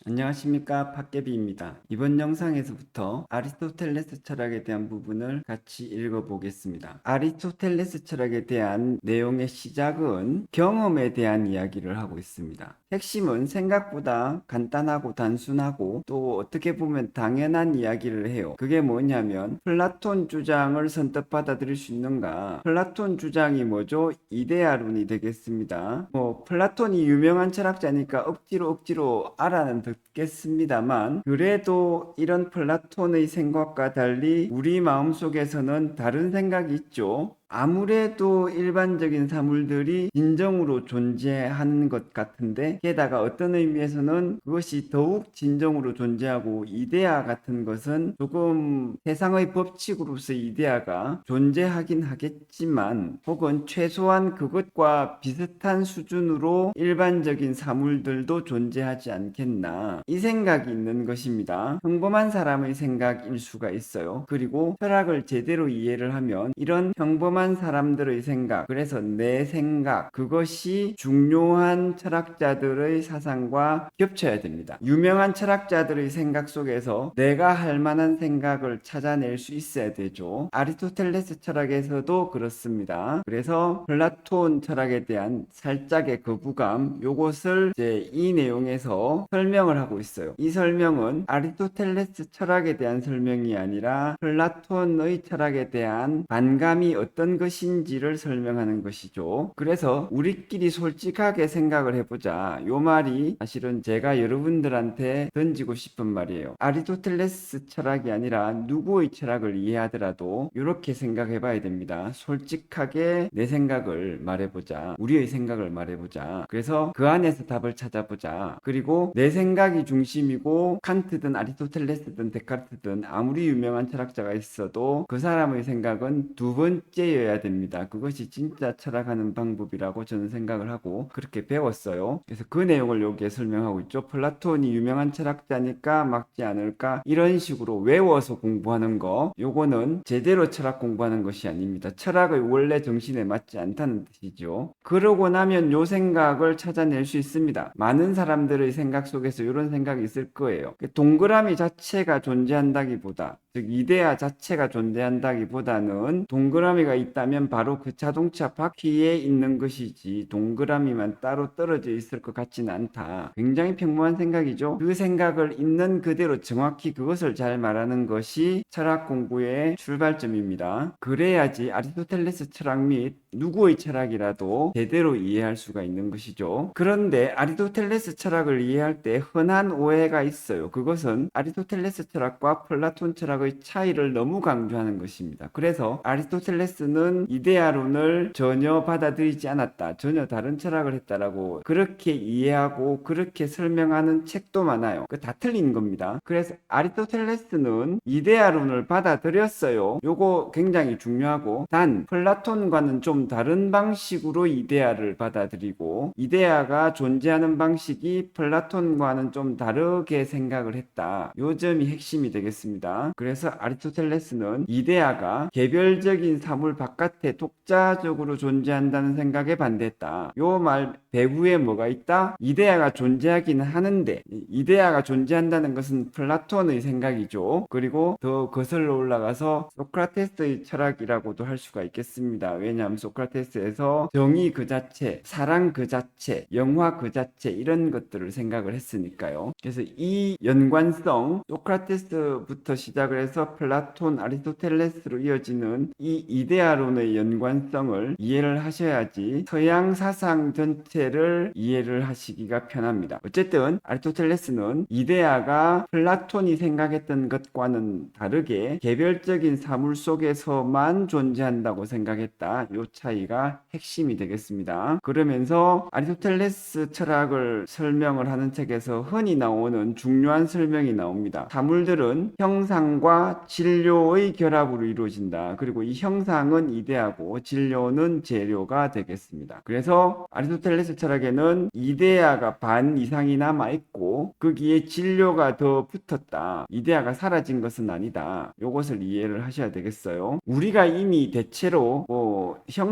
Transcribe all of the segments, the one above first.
안녕하십니까, 팟개비입니다. 이번 영상에서부터 아리스토텔레스 철학에 대한 부분을 같이 읽어보겠습니다. 아리스토텔레스 철학에 대한 내용의 시작은 경험에 대한 이야기를 하고 있습니다. 핵심은 생각보다 간단하고 단순하고 또 어떻게 보면 당연한 이야기를 해요. 그게 뭐냐면 플라톤 주장을 선뜻 받아들일 수 있는가? 플라톤 주장이 뭐죠? 이데아론이 되겠습니다. 플라톤이 유명한 철학자니까 억지로 알아는 듣겠습니다만, 그래도 이런 플라톤의 생각과 달리 우리 마음속에서는 다른 생각이 있죠. 아무래도 일반적인 사물들이 진정으로 존재하는 것 같은데, 게다가 어떤 의미에서는 그것이 더욱 진정으로 존재하고 이데아 같은 것은 조금 세상의 법칙으로서 이데아가 존재하긴 하겠지만, 혹은 최소한 그것과 비슷한 수준으로 일반적인 사물들도 존재하지 않겠나, 이 생각이 있는 것입니다. 평범한 사람의 생각일 수가 있어요. 그리고 철학을 제대로 이해를 하면 이런 평범한 사람들의 생각, 그래서 내 생각, 그것이 중요한 철학자들의 사상과 겹쳐야 됩니다. 유명한 철학자들의 생각 속에서 내가 할 만한 생각을 찾아낼 수 있어야 되죠. 아리스토텔레스 철학에서도 그렇습니다. 그래서 플라톤 철학에 대한 살짝의 거부감, 요것을 이제 이 내용에서 설명을 하고 있어요. 이 설명은 아리스토텔레스 철학에 대한 설명이 아니라 플라톤의 철학에 대한 반감이 어떤 것인지를 설명하는 것이죠. 그래서 우리끼리 솔직하게 생각을 해보자. 요 말이 사실은 제가 여러분들한테 던지고 싶은 말이에요. 아리스토텔레스 철학이 아니라 누구의 철학을 이해하더라도 이렇게 생각해 봐야 됩니다. 솔직하게 내 생각을 말해보자. 우리의 생각을 말해보자. 그래서 그 안에서 답을 찾아보자. 그리고 내 생각이 중심이고 칸트든 아리스토텔레스든 데카르트든 아무리 유명한 철학자가 있어도 그 사람의 생각은 두 번째여야 됩니다. 그것이 진짜 철학하는 방법이라고 저는 생각을 하고 그렇게 배웠어요. 그래서 그 내용을 여기에 설명하고 있죠. 플라톤이 유명한 철학자니까 막지 않을까, 이런 식으로 외워서 공부하는 거, 요거는 제대로 철학 공부하는 것이 아닙니다. 철학의 원래 정신에 맞지 않다는 뜻이죠. 그러고 나면 요 생각을 찾아낼 수 있습니다. 많은 사람들의 생각 속에서 이런 생각이 있을 거예요. 동그라미 자체가 존재한다기보다, 즉 이데아 자체가 존재한다기보다는 동그라미가 있다면 바로 그 자동차 바퀴에 있는 것이지 동그라미만 따로 떨어져 있을 것 같지는 않다. 굉장히 평범한 생각이죠. 그 생각을 있는 그대로 정확히 그것을 잘 말하는 것이 철학 공부의 출발점입니다. 그래야지 아리스토텔레스 철학 및 누구의 철학이라도 제대로 이해할 수가 있는 것이죠. 그런데 아리스토텔레스 철학을 이해할 때 흔한 오해가 있어요. 그것은 아리스토텔레스 철학과 플라톤 철학의 차이를 너무 강조하는 것입니다. 그래서 아리스토텔레스는 이데아론을 전혀 받아들이지 않았다, 전혀 다른 철학을 했다라고 그렇게 이해하고 그렇게 설명하는 책도 많아요. 그 다 틀린 겁니다. 그래서 아리스토텔레스는 이데아론을 받아들였어요. 요거 굉장히 중요하고, 단 플라톤과는 좀 다른 방식으로 이데아를 받아들이고 이데아가 존재하는 방식이 플라톤과는 좀 다르게 생각을 했다. 요 점이 핵심이 되겠습니다. 그래서 아리스토텔레스는 이데아가 개별적인 사물 바깥에 독자적으로 존재한다는 생각에 반대했다. 요 말 배후에 뭐가 있다? 이데아가 존재하기는 하는데, 이데아가 존재한다는 것은 플라톤의 생각이죠. 그리고 더 거슬러 올라가서 소크라테스의 철학이라고도 할 수가 있겠습니다. 왜냐하면 소크라테스에서 정의 그 자체, 사랑 그 자체, 영화 그 자체, 이런 것들을 생각을 했으니까요. 그래서 이 연관성, 소크라테스부터 시작을 해서 플라톤, 아리스토텔레스로 이어지는 이 이데아론의 연관성을 이해를 하셔야지 서양 사상 전체를 이해를 하시기가 편합니다. 어쨌든 아리스토텔레스는 이데아가 플라톤이 생각했던 것과는 다르게 개별적인 사물 속에서만 존재한다고 생각했다. 이 차이가 핵심이 되겠습니다. 그러면서 아리스토텔레스 철학을 설명을 하는 책에서 흔히 나오는 중요한 설명이 나옵니다. 사물들은 형상과 진료의 결합으로 이루어진다. 그리고 이 형상은 이데아고 진료는 재료가 되겠습니다. 그래서 아리스토텔레스 철학에는 이데아가 반 이상이 남아있고 거기에 진료가 더 붙었다. 이데아가 사라진 것은 아니다. 요것을 이해를 하셔야 되겠어요. 우리가 이미 대체로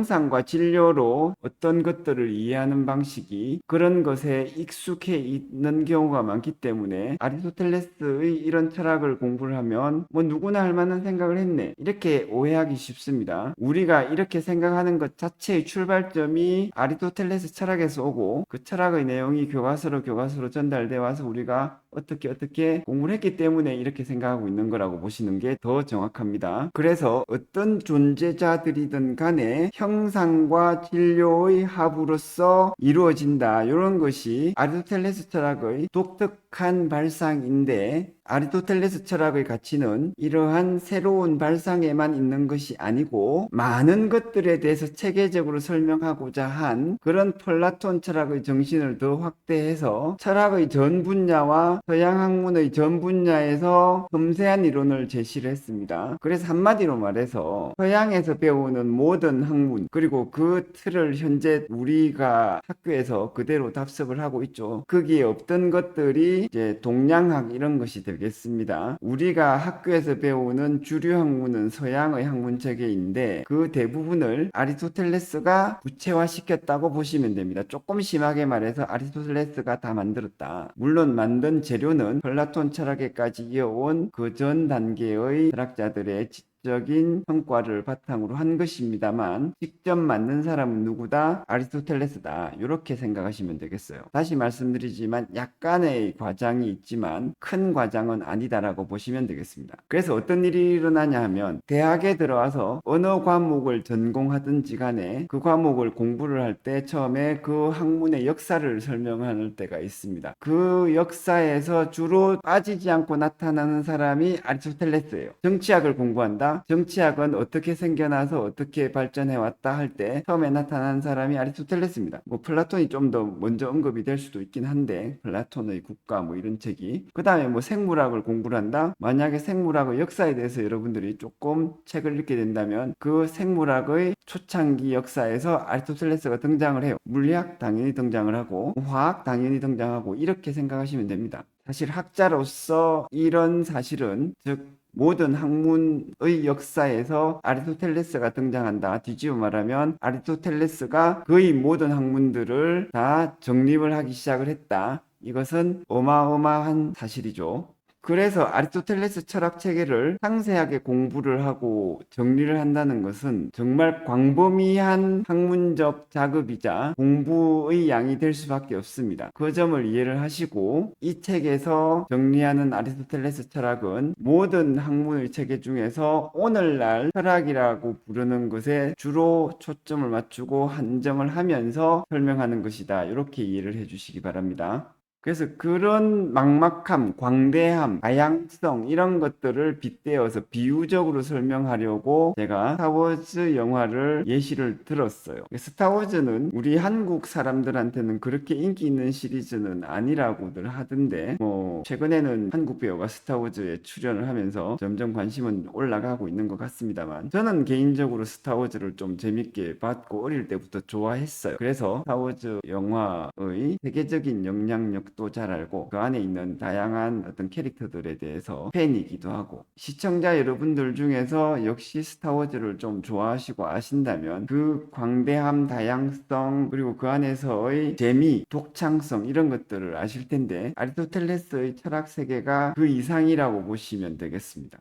형상과 진료로 어떤 것들을 이해하는 방식이 그런 것에 익숙해 있는 경우가 많기 때문에 아리스토텔레스의 이런 철학을 공부를 하면 뭐 누구나 할 만한 생각을 했네 이렇게 오해하기 쉽습니다. 우리가 이렇게 생각하는 것 자체의 출발점이 아리스토텔레스 철학에서 오고 그 철학의 내용이 교과서로 전달돼 와서 우리가 어떻게 공부를 했기 때문에 이렇게 생각하고 있는 거라고 보시는 게 더 정확합니다. 그래서 어떤 존재자들이든 간에 형상과 진료의 합으로서 이루어진다. 이런 것이 아리스토텔레스 철학의 독특한 발상인데 아리스토텔레스 철학의 가치는 이러한 새로운 발상에만 있는 것이 아니고 많은 것들에 대해서 체계적으로 설명하고자 한 그런 플라톤 철학의 정신을 더 확대해서 철학의 전 분야와 서양 학문의 전 분야에서 섬세한 이론을 제시를 했습니다. 그래서 한마디로 말해서 서양에서 배우는 모든 학문 그리고 그 틀을 현재 우리가 학교에서 그대로 답습을 하고 있죠. 거기에 없던 것들이 이제 동양학 이런 것이 되겠습니다. 우리가 학교에서 배우는 주류 학문은 서양의 학문 체계인데 그 대부분을 아리스토텔레스가 구체화시켰다고 보시면 됩니다. 조금 심하게 말해서 아리스토텔레스가 다 만들었다. 물론 만든 재료는 플라톤 철학에까지 이어온 그 전 단계의 철학자들의 적인 성과를 바탕으로 한 것입니다만 직접 만든 사람은 누구다? 아리스토텔레스다. 이렇게 생각하시면 되겠어요. 다시 말씀드리지만 약간의 과장이 있지만 큰 과장은 아니다라고 보시면 되겠습니다. 그래서 어떤 일이 일어나냐 하면 대학에 들어와서 어느 과목을 전공하든지 간에 그 과목을 공부를 할 때 처음에 그 학문의 역사를 설명할 때가 있습니다. 그 역사에서 주로 빠지지 않고 나타나는 사람이 아리스토텔레스예요. 정치학을 공부한다. 정치학은 어떻게 생겨나서 어떻게 발전해 왔다 할 때 처음에 나타난 사람이 아리스토텔레스입니다. 뭐 플라톤이 좀 더 먼저 언급이 될 수도 있긴 한데 플라톤의 국가 뭐 이런 책이 그 다음에 뭐 생물학을 공부를 한다. 만약에 생물학의 역사에 대해서 여러분들이 조금 책을 읽게 된다면 그 생물학의 초창기 역사에서 아리스토텔레스가 등장을 해요. 물리학 당연히 등장을 하고 화학 당연히 등장하고 이렇게 생각하시면 됩니다. 사실 학자로서 이런 사실은 즉 모든 학문의 역사에서 아리스토텔레스가 등장한다. 뒤집어 말하면 아리스토텔레스가 거의 모든 학문들을 다 정립을 하기 시작을 했다. 이것은 어마어마한 사실이죠. 그래서 아리스토텔레스 철학 체계를 상세하게 공부를 하고 정리를 한다는 것은 정말 광범위한 학문적 작업이자 공부의 양이 될 수밖에 없습니다. 그 점을 이해를 하시고 이 책에서 정리하는 아리스토텔레스 철학은 모든 학문의 체계 중에서 오늘날 철학이라고 부르는 것에 주로 초점을 맞추고 한정을 하면서 설명하는 것이다. 이렇게 이해를 해주시기 바랍니다. 그래서 그런 막막함, 광대함, 다양성 이런 것들을 빗대어서 비유적으로 설명하려고 제가 스타워즈 영화를 예시를 들었어요. 스타워즈는 우리 한국 사람들한테는 그렇게 인기 있는 시리즈는 아니라고들 하던데 뭐 최근에는 한국 배우가 스타워즈에 출연을 하면서 점점 관심은 올라가고 있는 것 같습니다만 저는 개인적으로 스타워즈를 좀 재밌게 봤고 어릴 때부터 좋아했어요. 그래서 스타워즈 영화의 세계적인 영향력 또 잘 알고 그 안에 있는 다양한 어떤 캐릭터들에 대해서 팬이기도 하고 시청자 여러분들 중에서 역시 스타워즈를 좀 좋아하시고 아신다면 그 광대함, 다양성 그리고 그 안에서의 재미, 독창성 이런 것들을 아실 텐데 아리스토텔레스의 철학 세계가 그 이상이라고 보시면 되겠습니다.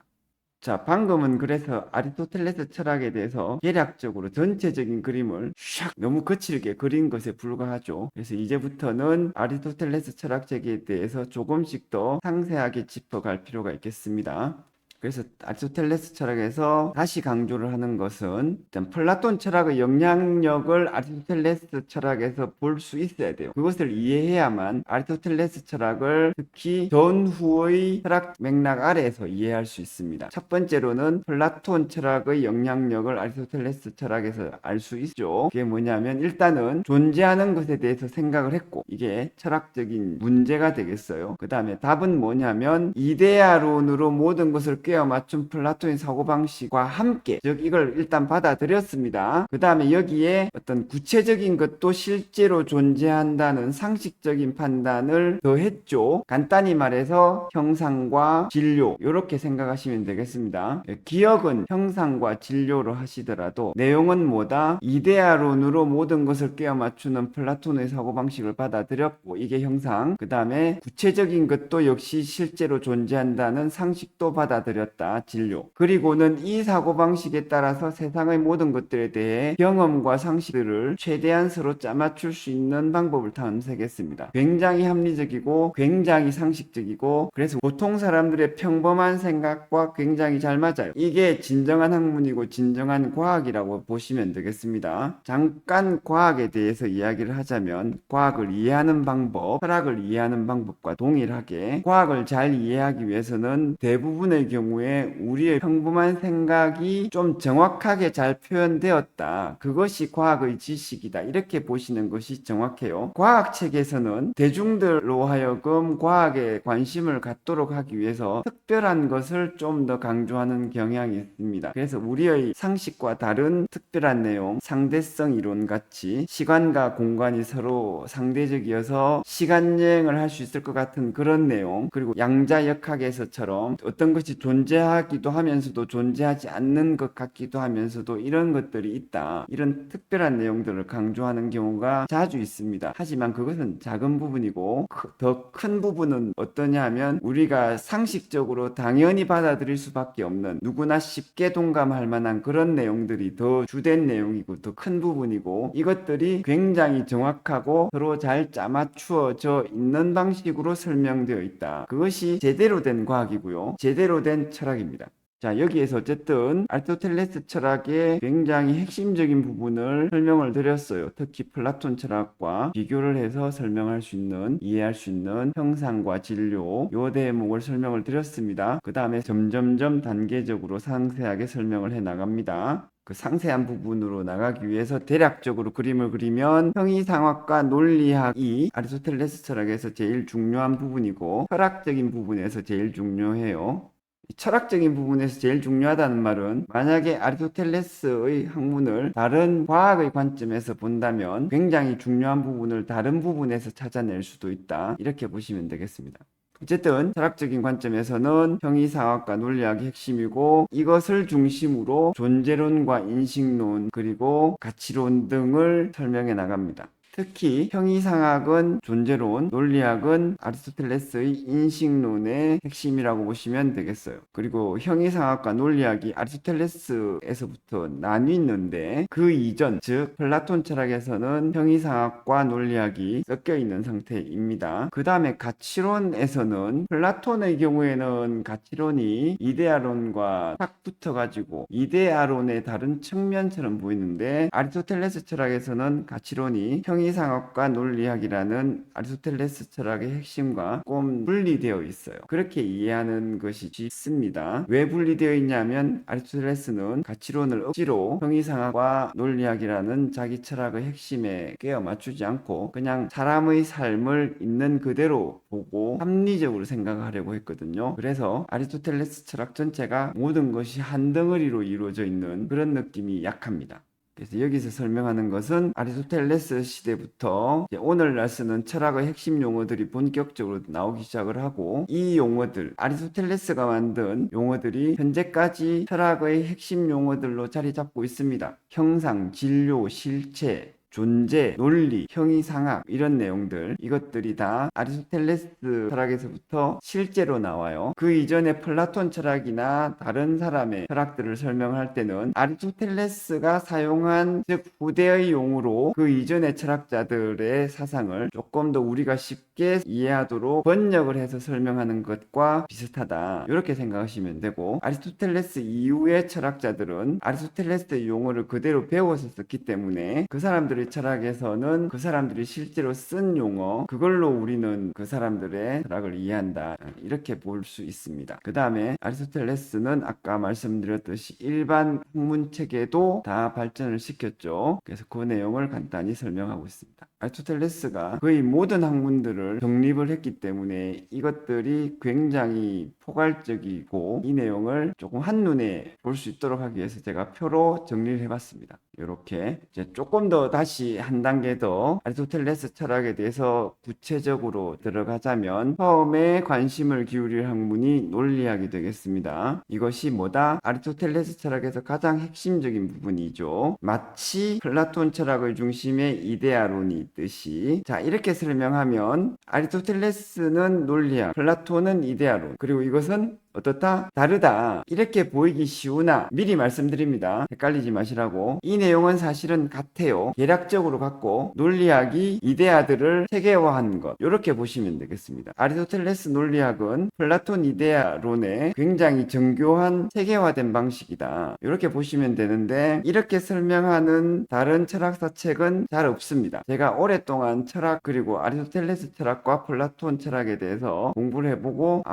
자, 방금은 그래서 아리스토텔레스 철학에 대해서 개략적으로 전체적인 그림을 샥 너무 거칠게 그린 것에 불과하죠. 그래서 이제부터는 아리스토텔레스 철학 체계에 대해서 조금씩 더 상세하게 짚어갈 필요가 있겠습니다. 그래서 아리스토텔레스 철학에서 다시 강조를 하는 것은 일단 플라톤 철학의 영향력을 아리스토텔레스 철학에서 볼 수 있어야 돼요. 그것을 이해해야만 아리스토텔레스 철학을 특히 전후의 철학 맥락 아래에서 이해할 수 있습니다. 첫 번째로는 플라톤 철학의 영향력을 아리스토텔레스 철학에서 알 수 있죠. 그게 뭐냐면 일단은 존재하는 것에 대해서 생각을 했고 이게 철학적인 문제가 되겠어요. 그 다음에 답은 뭐냐면 이데아론으로 모든 것을 깨어 맞춘 플라톤의 사고방식과 함께, 즉 이걸 일단 받아들였습니다. 그 다음에 여기에 어떤 구체적인 것도 실제로 존재한다는 상식적인 판단을 더했죠. 간단히 말해서 형상과 진료, 이렇게 생각하시면 되겠습니다. 기억은 형상과 진료로 하시더라도 내용은 뭐다? 이데아론으로 모든 것을 깨어 맞추는 플라톤의 사고방식을 받아들였고, 이게 형상. 그 다음에 구체적인 것도 역시 실제로 존재한다는 상식도 받아들였다. 진료. 그리고는 이 사고방식에 따라서 세상의 모든 것들에 대해 경험과 상식들을 최대한 서로 짜맞출 수 있는 방법을 탐색했습니다. 굉장히 합리적이고 굉장히 상식적이고, 그래서 보통 사람들의 평범한 생각과 굉장히 잘 맞아요. 이게 진정한 학문이고 진정한 과학이라고 보시면 되겠습니다. 잠깐 과학에 대해서 이야기를 하자면, 과학을 이해하는 방법, 철학을 이해하는 방법과 동일하게 과학을 잘 이해하기 위해서는 대부분의 경우에 우리의 평범한 생각이 좀 정확하게 잘 표현되었다, 그것이 과학의 지식이다, 이렇게 보시는 것이 정확해요. 과학책에서는 대중들로 하여금 과학에 관심을 갖도록 하기 위해서 특별한 것을 좀 더 강조하는 경향이 있습니다. 그래서 우리의 상식과 다른 특별한 내용, 상대성 이론 같이 시간과 공간이 서로 상대적이어서 시간여행을 할 수 있을 것 같은 그런 내용, 그리고 양자역학에서처럼 어떤 것이 존재하기도 하면서도 존재하지 않는 것 같기도 하면서도 이런 것들이 있다, 이런 특별한 내용들을 강조하는 경우가 자주 있습니다. 하지만 그것은 작은 부분이고, 더 큰 부분은 어떠냐 하면, 우리가 상식적으로 당연히 받아들일 수밖에 없는, 누구나 쉽게 동감할 만한 그런 내용들이 더 주된 내용이고 더 큰 부분이고, 이것들이 굉장히 정확하고 서로 잘 짜맞추어져 있는 방식으로 설명되어 있다. 그것이 제대로 된 과학이고요, 제대로 된 철학입니다. 자, 여기에서 어쨌든 아리스토텔레스 철학의 굉장히 핵심적인 부분을 설명을 드렸어요. 특히 플라톤 철학과 비교를 해서 설명할 수 있는, 이해할 수 있는 형상과 진료, 요 대목을 설명을 드렸습니다. 그 다음에 점점점 단계적으로 상세하게 설명을 해 나갑니다. 그 상세한 부분으로 나가기 위해서 대략적으로 그림을 그리면, 형이상학과 논리학이 아리스토텔레스 철학에서 제일 중요한 부분이고 철학적인 부분에서 제일 중요해요. 철학적인 부분에서 제일 중요하다는 말은, 만약에 아리스토텔레스의 학문을 다른 과학의 관점에서 본다면 굉장히 중요한 부분을 다른 부분에서 찾아낼 수도 있다, 이렇게 보시면 되겠습니다. 어쨌든 철학적인 관점에서는 형이상학과 논리학이 핵심이고, 이것을 중심으로 존재론과 인식론 그리고 가치론 등을 설명해 나갑니다. 특히 형이상학은 존재론, 논리학은 아리스토텔레스의 인식론의 핵심이라고 보시면 되겠어요. 그리고 형이상학과 논리학이 아리스토텔레스에서부터 나뉘는데, 그 이전, 즉 플라톤 철학에서는 형이상학과 논리학이 섞여 있는 상태입니다. 그 다음에 가치론에서는, 플라톤의 경우에는 가치론이 이데아론과 딱 붙어가지고 이데아론의 다른 측면처럼 보이는데, 아리스토텔레스 철학에서는 가치론이 형이상학과 논리학이라는 아리스토텔레스 철학의 핵심과 조금 분리되어 있어요. 그렇게 이해하는 것이 쉽습니다. 왜 분리되어 있냐면, 아리스토텔레스는 가치론을 억지로 형이상학과 논리학이라는 자기 철학의 핵심에 깨어 맞추지 않고 그냥 사람의 삶을 있는 그대로 보고 합리적으로 생각하려고 했거든요. 그래서 아리스토텔레스 철학 전체가 모든 것이 한 덩어리로 이루어져 있는 그런 느낌이 약합니다. 그래서 여기서 설명하는 것은 아리스토텔레스 시대부터 오늘날 쓰는 철학의 핵심 용어들이 본격적으로 나오기 시작을 하고, 이 용어들, 아리스토텔레스가 만든 용어들이 현재까지 철학의 핵심 용어들로 자리 잡고 있습니다. 형상, 진료, 실체, 존재, 논리, 형이상학, 이런 내용들, 이것들이 다 아리스토텔레스 철학에서부터 실제로 나와요. 그 이전에 플라톤 철학이나 다른 사람의 철학들을 설명할 때는 아리스토텔레스가 사용한, 즉 후대의 용어로 그 이전의 철학자들의 사상을 조금 더 우리가 쉽게 이해하도록 번역을 해서 설명하는 것과 비슷하다, 이렇게 생각하시면 되고, 아리스토텔레스 이후의 철학자들은 아리스토텔레스의 용어를 그대로 배워서 썼기 때문에 그 사람들의 사람들의 철학에서는 그 사람들이 실제로 쓴 용어, 그걸로 우리는 그 사람들의 철학을 이해한다. 이렇게 볼 수 있습니다. 그 다음에 아리스토텔레스는 아까 말씀드렸듯이 일반 학문체계도 다 발전을 시켰죠. 그래서 그 내용을 간단히 설명하고 있습니다. 아리스토텔레스가 거의 모든 학문들을 정립을 했기 때문에 이것들이 굉장히 포괄적이고 이 내용을 조금 한눈에 볼 수 있도록 하기 위해서 제가 표로 정리를 해봤습니다. 이렇게 이제 조금 더 다시 한 단계 더 아리스토텔레스 철학에 대해서 구체적으로 들어가자면 처음에 관심을 기울일 학문이 논리학이 되겠습니다. 이것이 뭐다? 아리스토텔레스 철학에서 가장 핵심적인 부분이죠. 마치 플라톤 철학의 중심에 이데아론이 있듯이, 자, 이렇게 설명하면 아리스토텔레스는 논리학, 플라톤은 이데아론, 그리고 이것은 어떻다? 다르다. 이렇게 보이기 쉬우나 미리 말씀드립니다. 헷갈리지 마시라고. 이 내용은 사실은 같아요. 대략적으로 같고 논리학이 이데아들을 체계화한 것, 이렇게 보시면 되겠습니다. 아리스토텔레스 논리학은 플라톤 이데아론의 굉장히 정교한 체계화된 방식이다. 이렇게 보시면 되는데 이렇게 설명하는 다른 철학사 책은 잘 없습니다. 제가 오랫동안 철학 그리고 아리스토텔레스 철학과 플라톤 철학에 대해서 공부를 해보고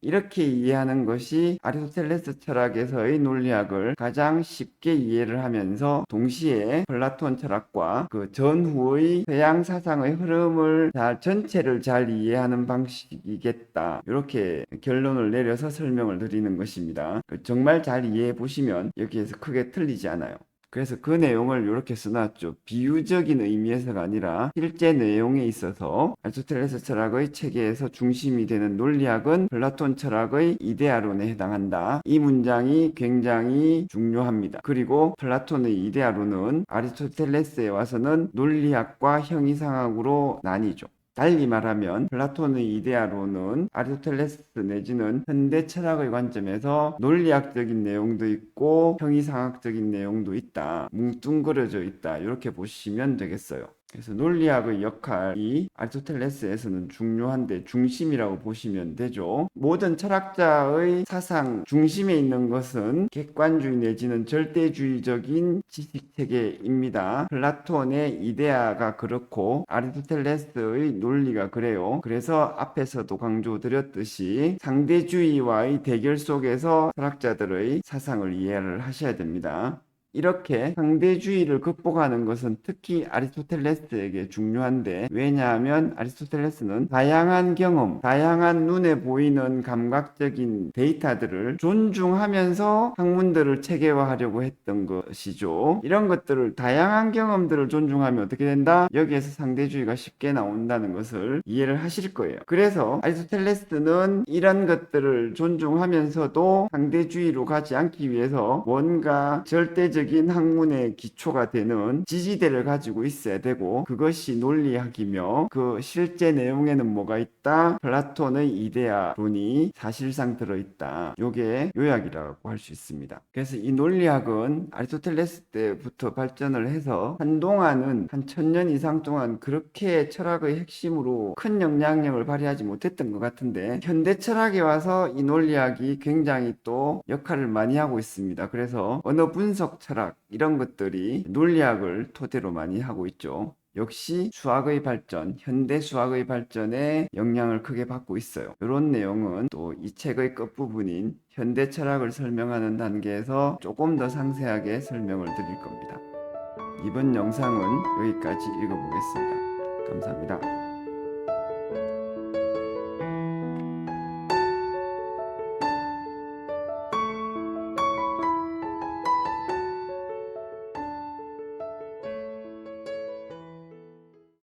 이렇게 이해하는 것이 아리스토텔레스 철학에서의 논리학을 가장 쉽게 이해를 하면서 동시에 플라톤 철학과 그 전후의 서양 사상의 흐름을 전체를 잘 이해하는 방식이겠다. 이렇게 결론을 내려서 설명을 드리는 것입니다. 정말 잘 이해해 보시면 여기에서 크게 틀리지 않아요. 그래서 그 내용을 이렇게 써놨죠. 비유적인 의미에서가 아니라 실제 내용에 있어서 아리스토텔레스 철학의 체계에서 중심이 되는 논리학은 플라톤 철학의 이데아론에 해당한다. 이 문장이 굉장히 중요합니다. 그리고 플라톤의 이데아론은 아리스토텔레스에 와서는 논리학과 형이상학으로 나뉘죠. 달리 말하면 플라톤의 이데아론은 아리스토텔레스 내지는 현대 철학의 관점에서 논리학적인 내용도 있고 형이상학적인 내용도 있다. 뭉뚱그려져 있다. 이렇게 보시면 되겠어요. 그래서 논리학의 역할이 아리스토텔레스에서는 중요한데 중심이라고 보시면 되죠. 모든 철학자의 사상 중심에 있는 것은 객관주의 내지는 절대주의적인 지식체계입니다. 플라톤의 이데아가 그렇고 아리스토텔레스의 논리가 그래요. 그래서 앞에서도 강조드렸듯이 상대주의와의 대결 속에서 철학자들의 사상을 이해를 하셔야 됩니다. 이렇게 상대주의를 극복하는 것은 특히 아리스토텔레스에게 중요한데, 왜냐하면 아리스토텔레스는 다양한 경험, 다양한 눈에 보이는 감각적인 데이터들을 존중하면서 학문들을 체계화하려고 했던 것이죠. 이런 것들을, 다양한 경험들을 존중하면 어떻게 된다? 여기에서 상대주의가 쉽게 나온다는 것을 이해를 하실 거예요. 그래서 아리스토텔레스는 이런 것들을 존중하면서도 상대주의로 가지 않기 위해서 뭔가 절대적인 학문의 기초가 되는 지지대를 가지고 있어야 되고, 그것이 논리학이며 그 실제 내용에는 뭐가 있다? 플라톤의 이데아론이 사실상 들어있다. 요게 요약이라고 할 수 있습니다. 그래서 이 논리학은 아리스토텔레스 때부터 발전을 해서 한동안은 한 1000년 이상 동안 그렇게 철학의 핵심으로 큰 영향력을 발휘하지 못했던 것 같은데, 현대 철학에 와서 이 논리학이 굉장히 또 역할을 많이 하고 있습니다. 그래서 언어 분석 철학 이런 것들이 논리학을 토대로 많이 하고 있죠. 역시 수학의 발전, 현대 수학의 발전에 영향을 크게 받고 있어요. 이런 내용은 또 이 책의 끝부분인 현대 철학을 설명하는 단계에서 조금 더 상세하게 설명을 드릴 겁니다. 이번 영상은 여기까지 읽어보겠습니다. 감사합니다.